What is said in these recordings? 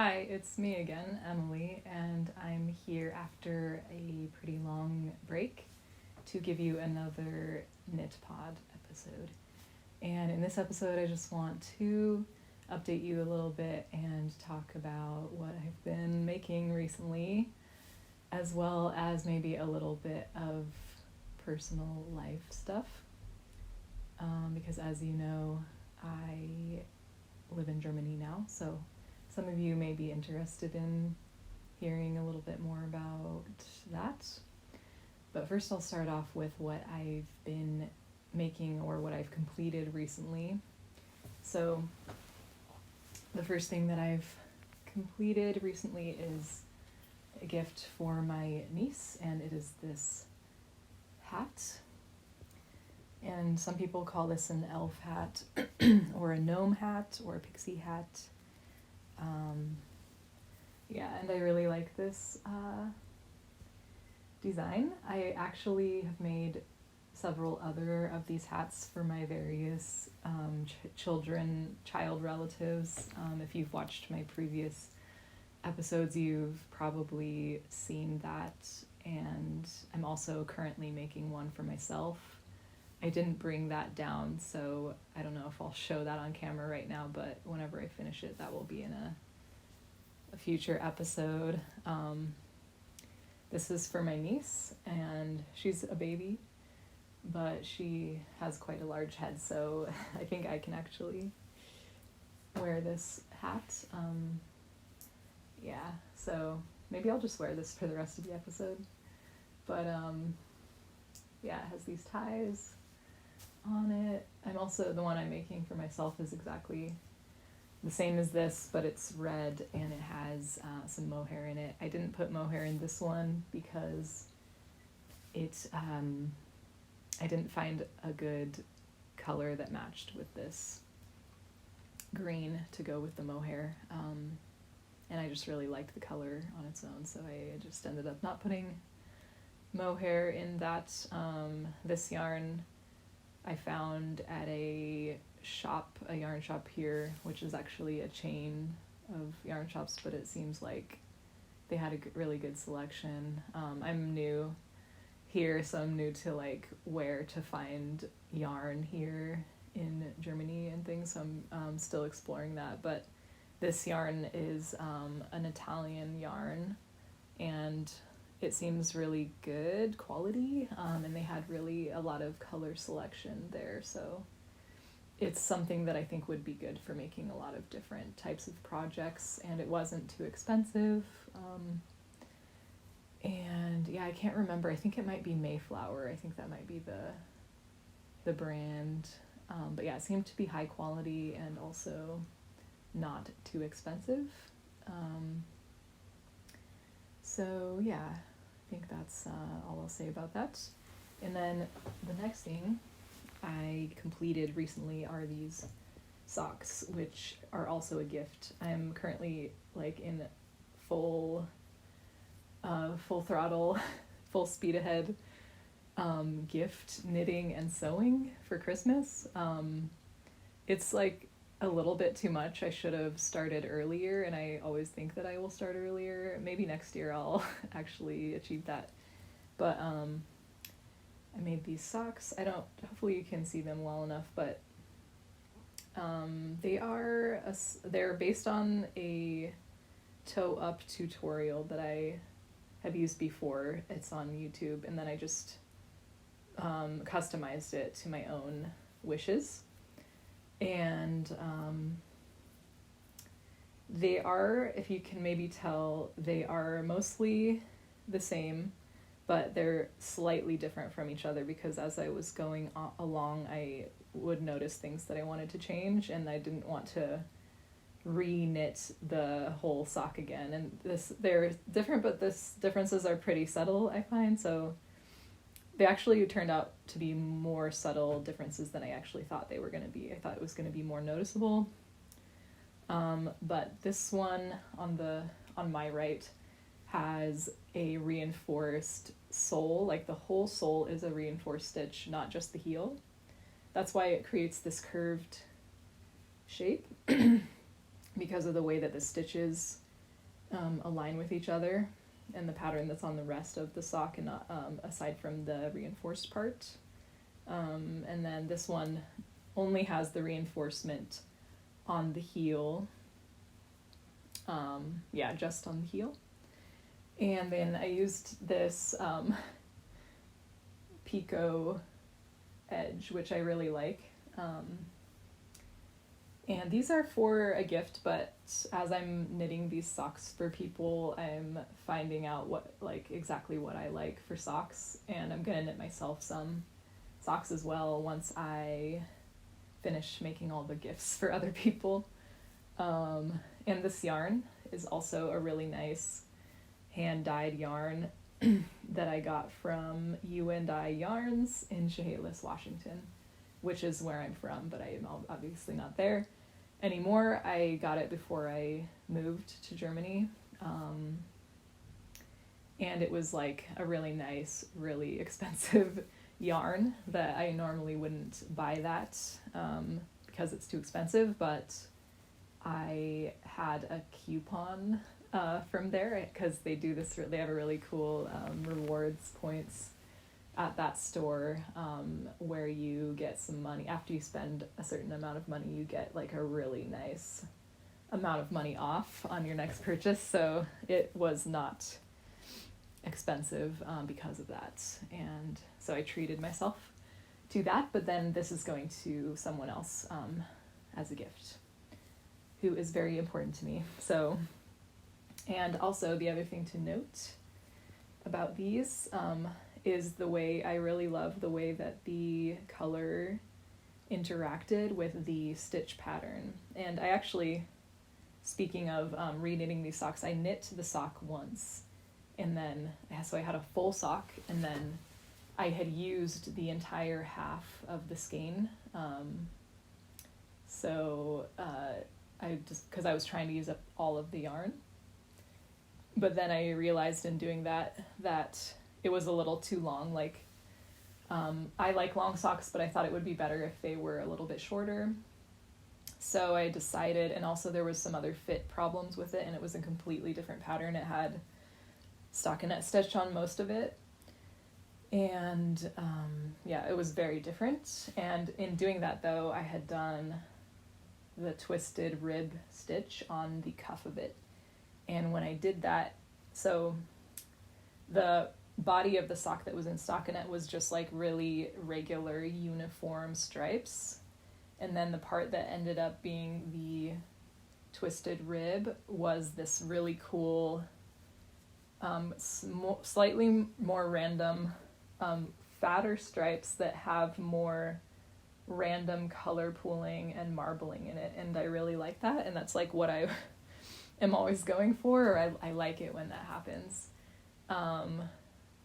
Hi, it's me again, Emily, and I'm here after a pretty long break to give you another KnitPod episode. And in this episode, I just want to update you a little bit and talk about what I've been making recently, as well as maybe a little bit of personal life stuff. Because as you know, I live in Germany now, so some of you may be interested in hearing a little bit more about that. But first I'll start off with what I've been making or what I've completed recently. So the first thing that I've completed recently is a gift for my niece, and it is this hat. And some people call this an elf hat or a gnome hat or a pixie hat. And I really like this design. I actually have made several other of these hats for my various child relatives. If you've watched my previous episodes, you've probably seen that, and I'm also currently making one for myself. I didn't bring that down, so I don't know if I'll show that on camera right now, but whenever I finish it, that will be in a future episode. This is for my niece, and she's a baby, but she has quite a large head, so I think I can actually wear this hat. So maybe I'll just wear this for the rest of the episode. But it has these ties on it. The one I'm making for myself is exactly the same as this, but it's red and it has some mohair in it. I didn't put mohair in this one because I didn't find a good color that matched with this green to go with the mohair. And I just really liked the color on its own, so I just ended up not putting mohair in that. This yarn I found at a yarn shop here, which is actually a chain of yarn shops, but it seems like they had a really good selection. I'm new here, so I'm new to where to find yarn here in Germany and things, so I'm still exploring that. But this yarn is an Italian yarn, and it seems really good quality, and they had really a lot of color selection there, so it's something that I think would be good for making a lot of different types of projects, and it wasn't too expensive. I can't remember. I think it might be Mayflower. I think that might be the brand. But it seemed to be high quality and also not too expensive. I think that's all I'll say about that. And then the next thing I completed recently are these socks, which are also a gift. I'm currently in full throttle, full speed ahead gift knitting and sewing for Christmas. It's a little bit too much. I should have started earlier, and I always think that I will start earlier. Maybe next year I'll actually achieve that. But I made these socks. Hopefully you can see them well enough, but they're based on a toe up tutorial that I have used before. It's on YouTube, and then I just customized it to my own wishes. And they are, if you can maybe tell, they are mostly the same, but they're slightly different from each other, because as I was going along, I would notice things that I wanted to change, and I didn't want to re-knit the whole sock again. And they're different, but differences are pretty subtle, I find, so they actually turned out to be more subtle differences than I actually thought they were going to be. I thought it was going to be more noticeable. But this one on my right has a reinforced sole. The whole sole is a reinforced stitch, not just the heel. That's why it creates this curved shape, because of the way that the stitches align with each other and the pattern that's on the rest of the sock, and not aside from the reinforced part. And then this one only has the reinforcement on the heel. Just on the heel. And then I used this picot edge, which I really like. And these are for a gift, but as I'm knitting these socks for people, I'm finding out exactly what I like for socks, and I'm gonna knit myself some socks as well once I finish making all the gifts for other people. And this yarn is also a really nice hand-dyed yarn that I got from You and I Yarns in Chehalis, Washington, which is where I'm from, but I am obviously not there anymore. I got it before I moved to Germany, and it was like a really nice, really expensive yarn that I normally wouldn't buy that because it's too expensive, but I had a coupon from there because they do this. They have a really cool rewards points at that store where you get some money. After you spend a certain amount of money, you get like a really nice amount of money off on your next purchase. So it was not expensive because of that. And so I treated myself to that, but then this is going to someone else as a gift who is very important to me. So, and also the other thing to note about these is the way I really love the way that the color interacted with the stitch pattern. And I actually, speaking of reknitting these socks, I knit the sock once, and then, so I had a full sock, and then I had used the entire half of the skein. Because I was trying to use up all of the yarn. But then I realized in doing that it was a little too long. I like long socks, but I thought it would be better if they were a little bit shorter. So I decided, and also there was some other fit problems with it, and it was a completely different pattern. It had stockinette stitched on most of it. And it was very different. And in doing that though, I had done the twisted rib stitch on the cuff of it. And when I did that, so the body of the sock that was in stockinette was just like really regular uniform stripes. And then the part that ended up being the twisted rib was this really cool, slightly more random, fatter stripes that have more random color pooling and marbling in it, and I really like that, and that's like what I am always going for, or I like it when that happens.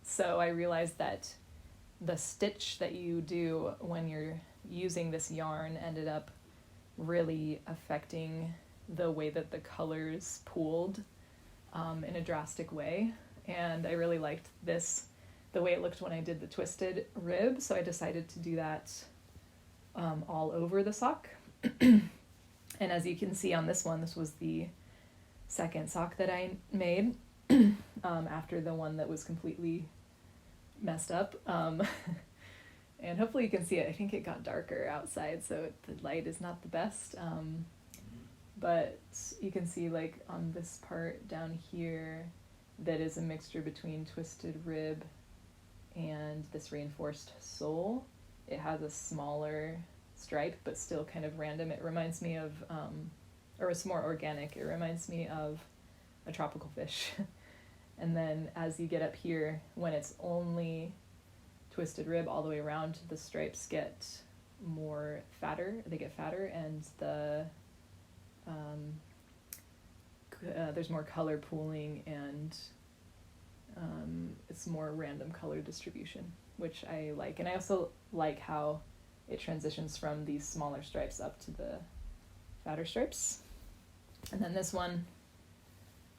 So I realized that the stitch that you do when you're using this yarn ended up really affecting the way that the colors pooled in a drastic way, and I really liked the way it looked when I did the twisted rib, so I decided to do that all over the sock. And as you can see on this one, this was the second sock that I made after the one that was completely messed up. And hopefully you can see it. I think it got darker outside, so the light is not the best. But you can see like on this part down here that is a mixture between twisted rib and this reinforced sole. It has a smaller stripe, but still kind of random. It reminds me of, or it's more organic. It reminds me of a tropical fish. And then as you get up here, when it's only twisted rib all the way around, the stripes get more fatter. They get fatter, and there's more color pooling, and it's more random color distribution, which I like. And I also like how it transitions from these smaller stripes up to the fatter stripes. And then this one,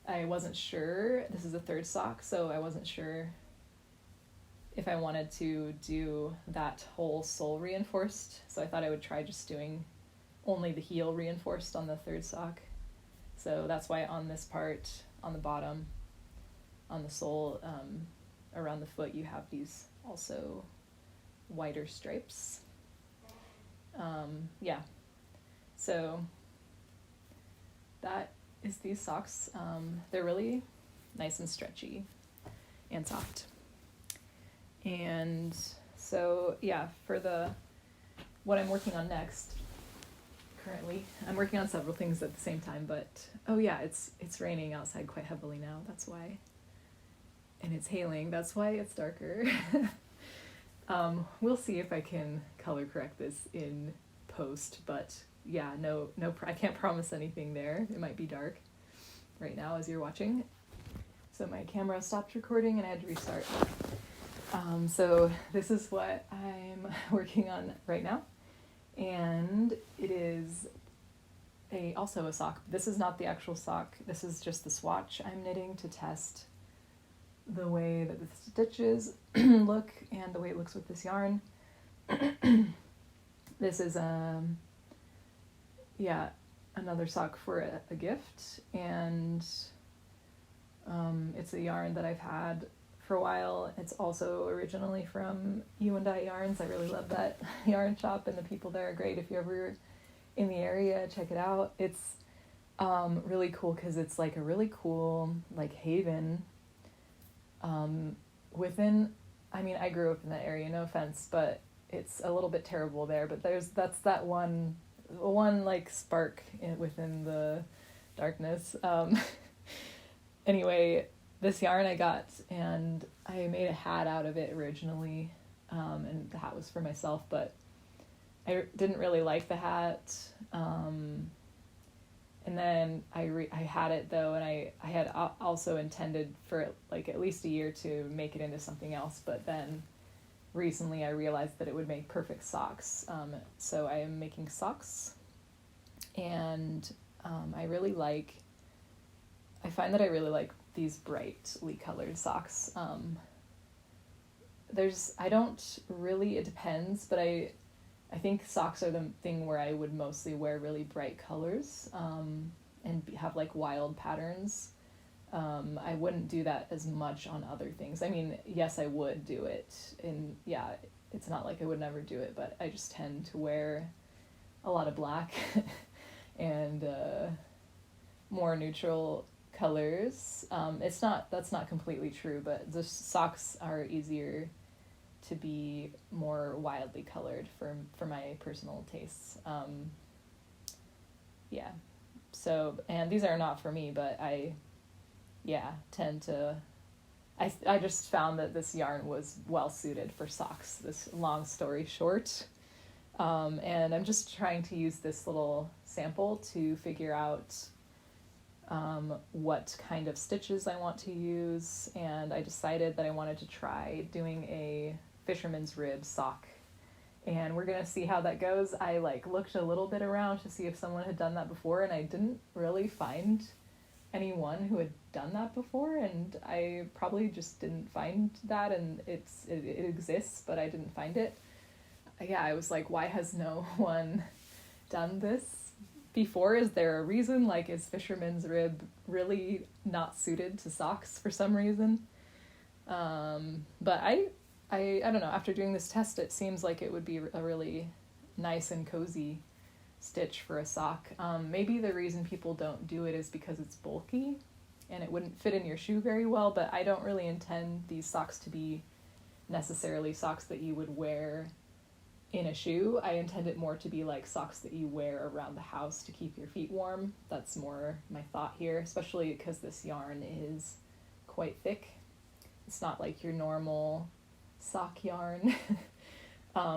I wasn't sure. This is a third sock, so I wasn't sure if I wanted to do that whole sole reinforced. So I thought I would try just doing only the heel reinforced on the third sock. So that's why on this part, on the bottom, on the sole, around the foot, you have these also whiter stripes. Yeah, so that is these socks. They're really nice and stretchy and soft. And so, yeah, for what I'm working on next, currently, I'm working on several things at the same time, but, oh yeah, it's raining outside quite heavily now, that's why. And it's hailing, that's why it's darker. We'll see if I can color correct this in post, but yeah, no, I can't promise anything there. It might be dark right now as you're watching. So my camera stopped recording and I had to restart. So this is what I'm working on right now. And it is also a sock. This is not the actual sock. This is just the swatch I'm knitting to test the way that the stitches look and the way it looks with this yarn. This is another sock for a gift, and it's a yarn that I've had for a while. It's also originally from You and I Yarns. I really love that yarn shop, and the people there are great. If you're ever in the area, check it out. It's really cool because it's like a really cool like haven within, I mean, I grew up in that area, no offense, but it's a little bit terrible there, but that's that one like spark within the darkness. Anyway, this yarn I got, and I made a hat out of it originally, and the hat was for myself, but I didn't really like the hat, and then I had it though, and I had also intended for like at least a year to make it into something else, but then recently I realized that it would make perfect socks, so I am making socks, and I find that I really like these brightly colored socks. It depends, but I think socks are the thing where I would mostly wear really bright colors, and have like wild patterns. I wouldn't do that as much on other things. I mean, yes, I would do it, and yeah, it's not like I would never do it, but I just tend to wear a lot of black and more neutral colors. That's not completely true, but the socks are easier to be more wildly colored for my personal tastes. Yeah. So, and these are not for me, but I just found that this yarn was well suited for socks, this long story short. And I'm just trying to use this little sample to figure out what kind of stitches I want to use, and I decided that I wanted to try doing a fisherman's rib sock, and we're gonna see how that goes. I looked a little bit around to see if someone had done that before, and I didn't really find anyone who had done that before, and I probably just didn't find that, and it exists, but I didn't find it. Yeah, I was like, why has no one done this before? Is there a reason? Like, is fisherman's rib really not suited to socks for some reason? But I don't know, after doing this test, it seems like it would be a really nice and cozy stitch for a sock. Maybe the reason people don't do it is because it's bulky and it wouldn't fit in your shoe very well, but I don't really intend these socks to be necessarily socks that you would wear in a shoe. I intend it more to be like socks that you wear around the house to keep your feet warm. That's more my thought here, especially because this yarn is quite thick. It's not like your normal sock yarn,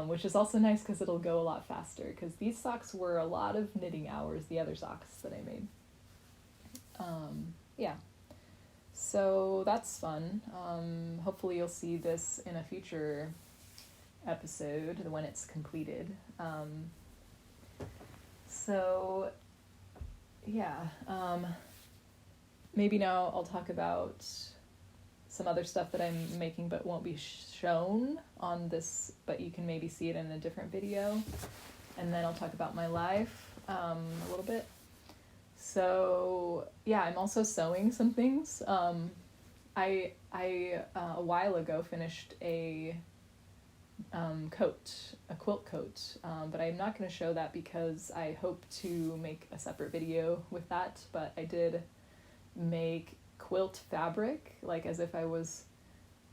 which is also nice because it'll go a lot faster, because these socks were a lot of knitting hours, the other socks that I made. Yeah, so that's fun. Hopefully you'll see this in a future episode when it's completed. So yeah, maybe now I'll talk about some other stuff that I'm making but won't be shown on this, but you can maybe see it in a different video, and then I'll talk about my life a little bit. So yeah, I'm also sewing some things. I a while ago finished a a quilt coat, but I'm not going to show that because I hope to make a separate video with that. But I did make quilt fabric, like as if I was,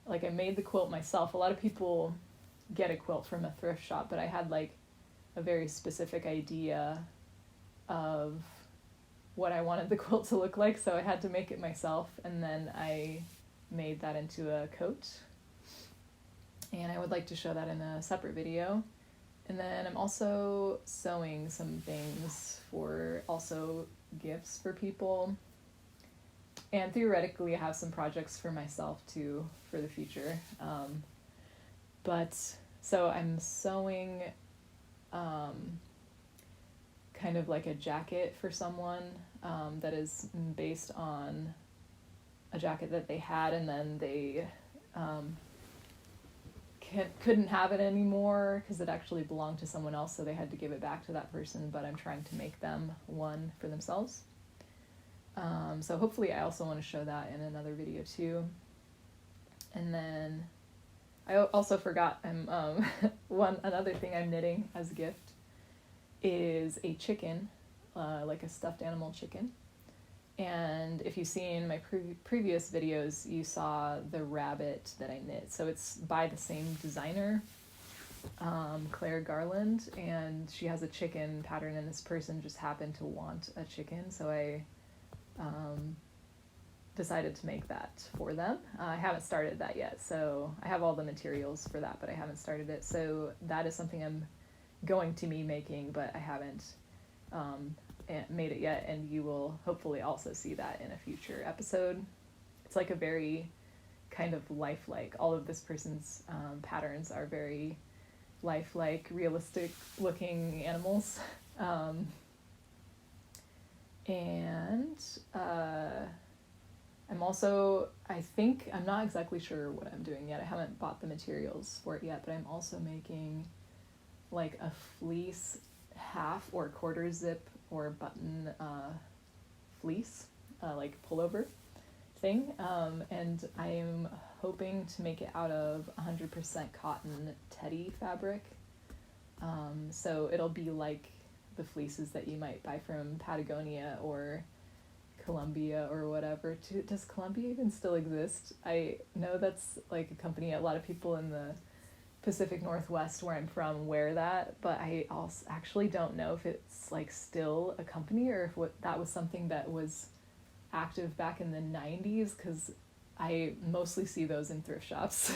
like I made the quilt myself. A lot of people get a quilt from a thrift shop, but I had like a very specific idea of what I wanted the quilt to look like, so I had to make it myself, and then I made that into a coat. And I would like to show that in a separate video. And then I'm also sewing some things for also gifts for people. And theoretically, I have some projects for myself too for the future. But so I'm sewing kind of like a jacket for someone that is based on a jacket that they had, and then they couldn't have it anymore because it actually belonged to someone else, so they had to give it back to that person, but I'm trying to make them one for themselves. So hopefully I also want to show that in another video too. And then I also forgot, another thing I'm knitting as a gift is a chicken, like a stuffed animal chicken. And if you've seen my previous videos, you saw the rabbit that I knit. So it's by the same designer, Claire Garland, and she has a chicken pattern, and this person just happened to want a chicken, so I decided to make that for them. I haven't started that yet, so I have all the materials for that, but I haven't started it. So that is something I'm going to be making, but I haven't made it yet, and you will hopefully also see that in a future episode. It's like a very kind of lifelike. All of this person's patterns are very lifelike, realistic looking animals. And I'm also, I'm not exactly sure what I'm doing yet. I haven't bought the materials for it yet, but I'm also making like a fleece half or quarter zip or button fleece, like pullover thing. And I am hoping to make it out of 100% cotton teddy fabric. So it'll be like the fleeces that you might buy from Patagonia or Columbia or whatever. Does Columbia even still exist? I know that's like a company, a lot of people in the Pacific Northwest where I'm from wear that, but I also actually don't know if it's like still a company or if that was something that was active back in the 90s, because I mostly see those in thrift shops.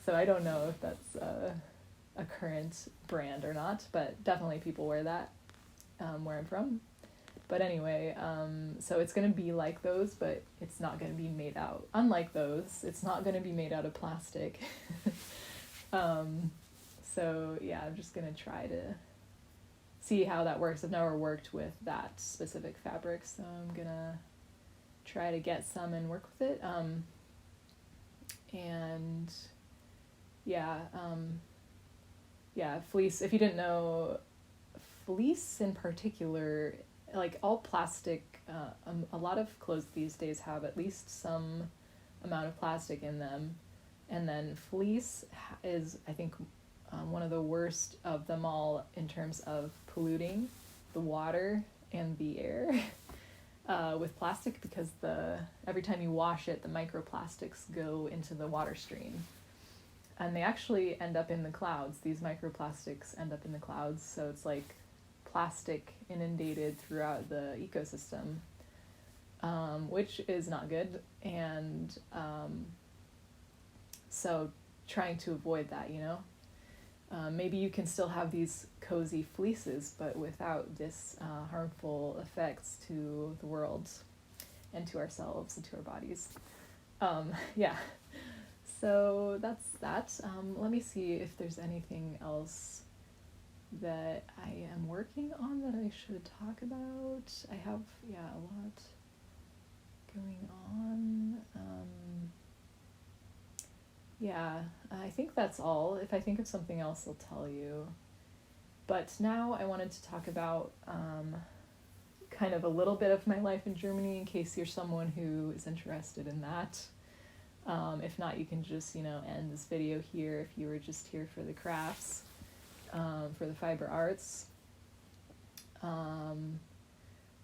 So I don't know if that's a current brand or not, but definitely people wear that where I'm from. But anyway, so it's going to be like those, but it's not going to be made out, unlike those, it's not going to be made out of plastic. So yeah, I'm just going to try to see how that works. I've never worked with that specific fabric, so I'm going to try to get some and work with it. And yeah, fleece, if you didn't know, fleece in particular, like all plastic, a lot of clothes these days have at least some amount of plastic in them. And then fleece is, I think, one of the worst of them all in terms of polluting the water and the air with plastic, because every time you wash it, the microplastics go into the water stream. And they actually end up in the clouds. These microplastics end up in the clouds, so it's like plastic inundated throughout the ecosystem, which is not good. And so trying to avoid that, maybe you can still have these cozy fleeces, but without this harmful effects to the world and to ourselves and to our bodies. Yeah, so that's that. Let me see if there's anything else that I am working on that I should talk about. I have, a lot going on. I think that's all. If I think of something else, I'll tell you. But now I wanted to talk about kind of a little bit of my life in Germany in case you're someone who is interested in that. If not, you can just, end this video here if you were just here for the crafts, for the fiber arts.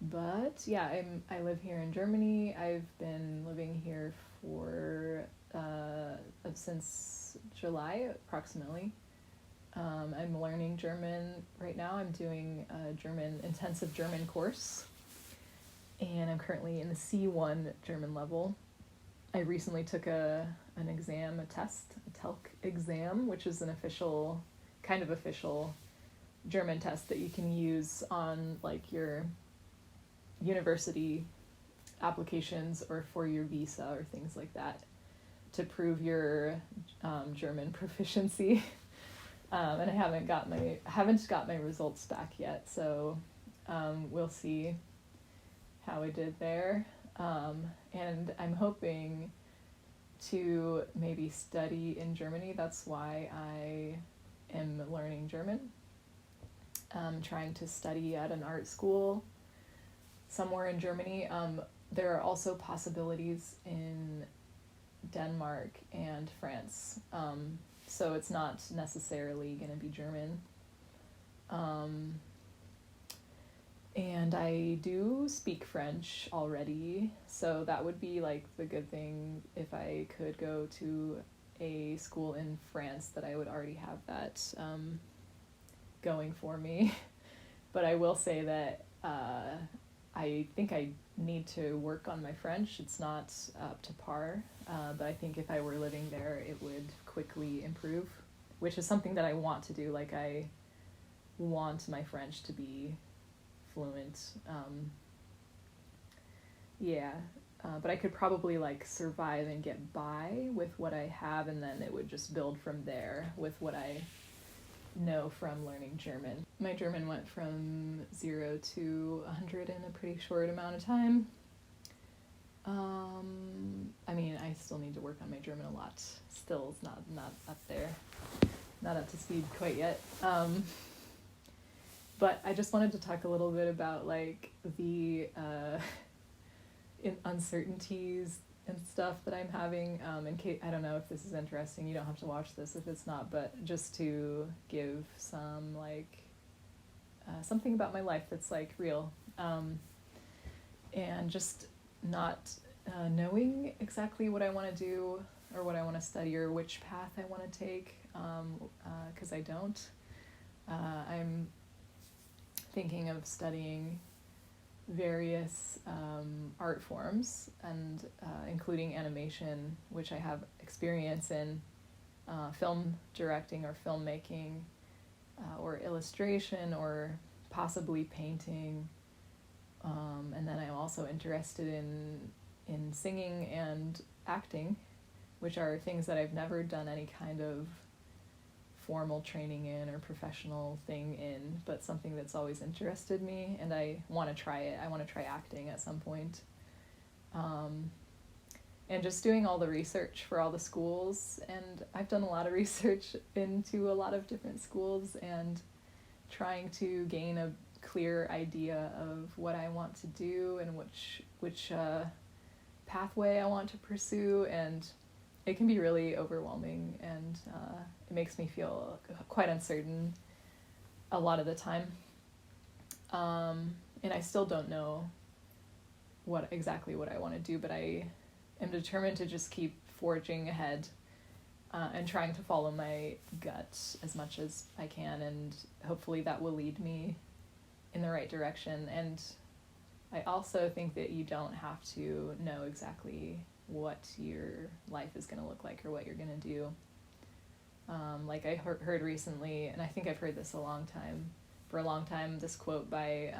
But yeah, I live here in Germany. I've been living here for since July approximately. I'm learning German right now. I'm doing a intensive German course, and I'm currently in the C1 German level. I recently took an exam, a TELK exam, which is an kind of official German test that you can use on like your university applications or for your visa or things like that to prove your German proficiency. And I haven't got my results back yet, so we'll see how I did there. And I'm hoping to maybe study in Germany. That's why I am learning German. Trying to study at an art school somewhere in Germany. There are also possibilities in Denmark and France. So it's not necessarily going to be German. And I do speak French already, so that would be like the good thing if I could go to a school in France, that I would already have that going for me. But I will say that I think I need to work on my French. It's not up to par, but I think if I were living there, it would quickly improve, which is something that I want to do. Like, I want my French to be fluent. But I could probably like survive and get by with what I have, and then it would just build from there with what I know from learning German. My German went from 0 to 100 in a pretty short amount of time. I mean, I still need to work on my German a lot. Still, it's not up there, not up to speed quite yet. But I just wanted to talk a little bit about like the uncertainties and stuff that I'm having. In case, I don't know if this is interesting. You don't have to watch this if it's not, but just to give some like something about my life that's like real, and just not knowing exactly what I want to do or what I want to study or which path I want to take, because I don't. I'm thinking of studying various art forms, and including animation, which I have experience in, film directing or filmmaking, or illustration, or possibly painting. And then I'm also interested in singing and acting, which are things that I've never done any kind of formal training in or professional thing in, but something that's always interested me, and I want to try it. I want to try acting at some point. And just doing all the research for all the schools, and I've done a lot of research into a lot of different schools, and trying to gain a clear idea of what I want to do and which pathway I want to pursue, and it can be really overwhelming, and it makes me feel quite uncertain a lot of the time. And I still don't know exactly what I want to do, but I am determined to just keep forging ahead, and trying to follow my gut as much as I can, and hopefully that will lead me in the right direction. And I also think that you don't have to know exactly what your life is going to look like or what you're going to do. Like I heard recently, and I think I've heard this for a long time, this quote by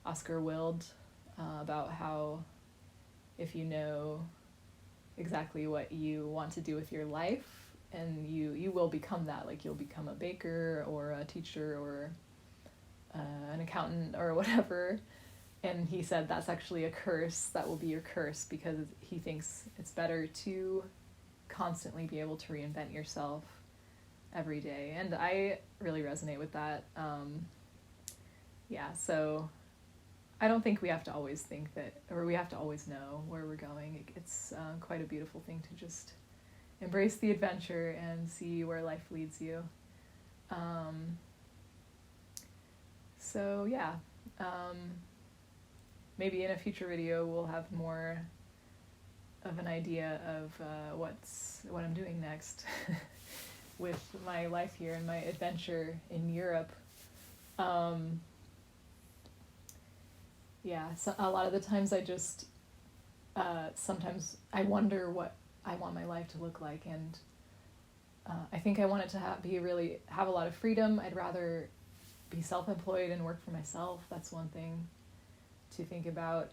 Oscar Wilde, about how if you know exactly what you want to do with your life, and you will become that, like you'll become a baker or a teacher or an accountant or whatever. And he said that's actually a curse. That will be your curse, because he thinks it's better to constantly be able to reinvent yourself every day. And I really resonate with that. So I don't think we have to always think that, or we have to always know where we're going. It's quite a beautiful thing to just embrace the adventure and see where life leads you. So yeah, maybe in a future video we'll have more of an idea of what I'm doing next with my life here and my adventure in Europe. Yeah, so a lot of the times I just sometimes I wonder what I want my life to look like, and I think I want it to have a lot of freedom. I'd rather be self-employed and work for myself. That's one thing to think about.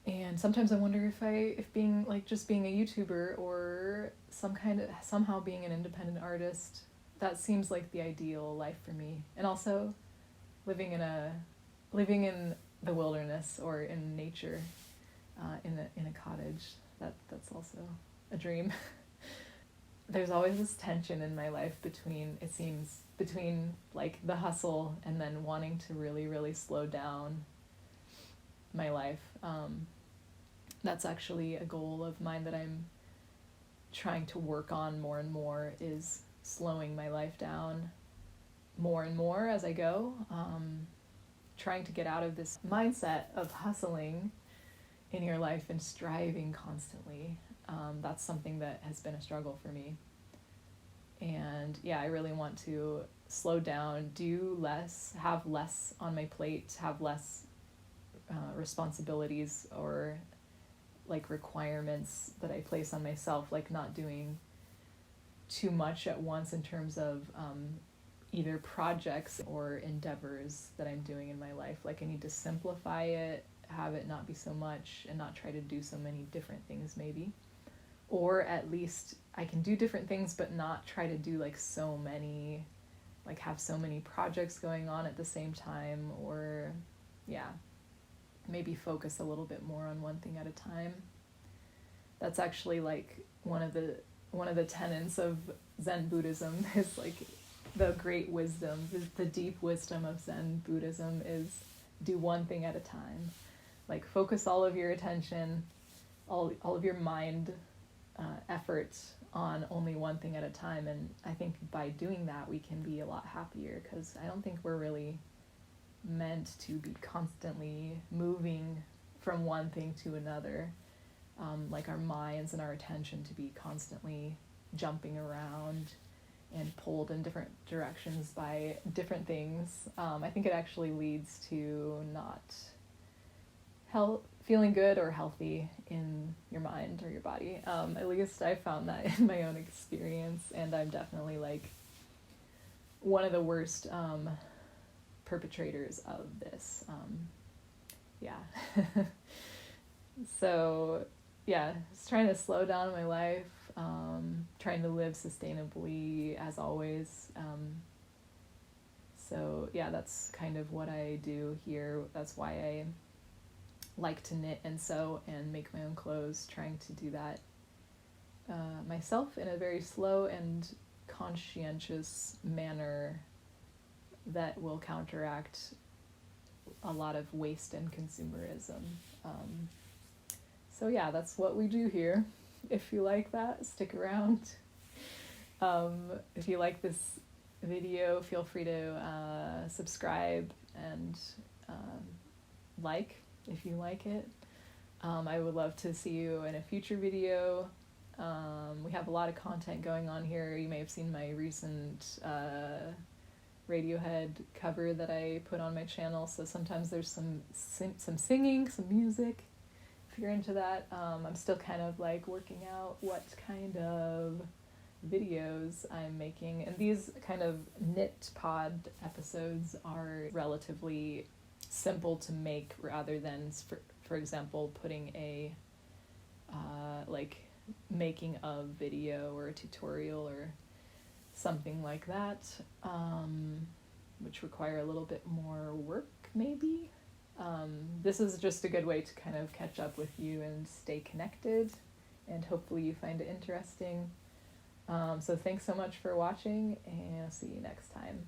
And sometimes I wonder if being just being a YouTuber or somehow being an independent artist, that seems like the ideal life for me. And also living in the wilderness or in nature, in a cottage. That's also a dream. There's always this tension in my life between like the hustle and then wanting to really, really slow down my life. That's actually a goal of mine that I'm trying to work on more and more, is slowing my life down more and more as I go. Trying to get out of this mindset of hustling in your life and striving constantly. That's something that has been a struggle for me. And yeah, I really want to slow down, do less, have less on my plate, have less responsibilities or like requirements that I place on myself, like not doing too much at once in terms of either projects or endeavors that I'm doing in my life. Like I need to simplify it, have it not be so much, and not try to do so many different things maybe. Or at least I can do different things but not try to do like so many, like have so many projects going on at the same time, or yeah, maybe focus a little bit more on one thing at a time. That's actually like one of the tenets of Zen Buddhism is like the great wisdom, the deep wisdom of Zen Buddhism is do one thing at a time. Like focus all of your attention, all of your mind effort on only one thing at a time. And I think by doing that we can be a lot happier, because I don't think we're really meant to be constantly moving from one thing to another. Like our minds and our attention to be constantly jumping around and pulled in different directions by different things. I think it actually leads to not feeling good or healthy in your mind or your body. At least I found that in my own experience, and I'm definitely like one of the worst perpetrators of this. Yeah. So yeah, just trying to slow down my life, trying to live sustainably as always. So yeah, that's kind of what I do here. That's why I like to knit and sew and make my own clothes, trying to do that myself in a very slow and conscientious manner that will counteract a lot of waste and consumerism. So yeah, that's what we do here. If you like that, stick around. If you like this video, feel free to subscribe and like if you like it. I would love to see you in a future video. We have a lot of content going on here. You may have seen my recent Radiohead cover that I put on my channel, so sometimes there's some singing, some music, if you're into that. I'm still kind of like working out what kind of videos I'm making, and these kind of KnitPod episodes are relatively simple to make, rather than, for example, putting a like making of video or a tutorial or something like that, which require a little bit more work maybe. This is just a good way to kind of catch up with you and stay connected, and hopefully you find it interesting. So thanks so much for watching, and I'll see you next time.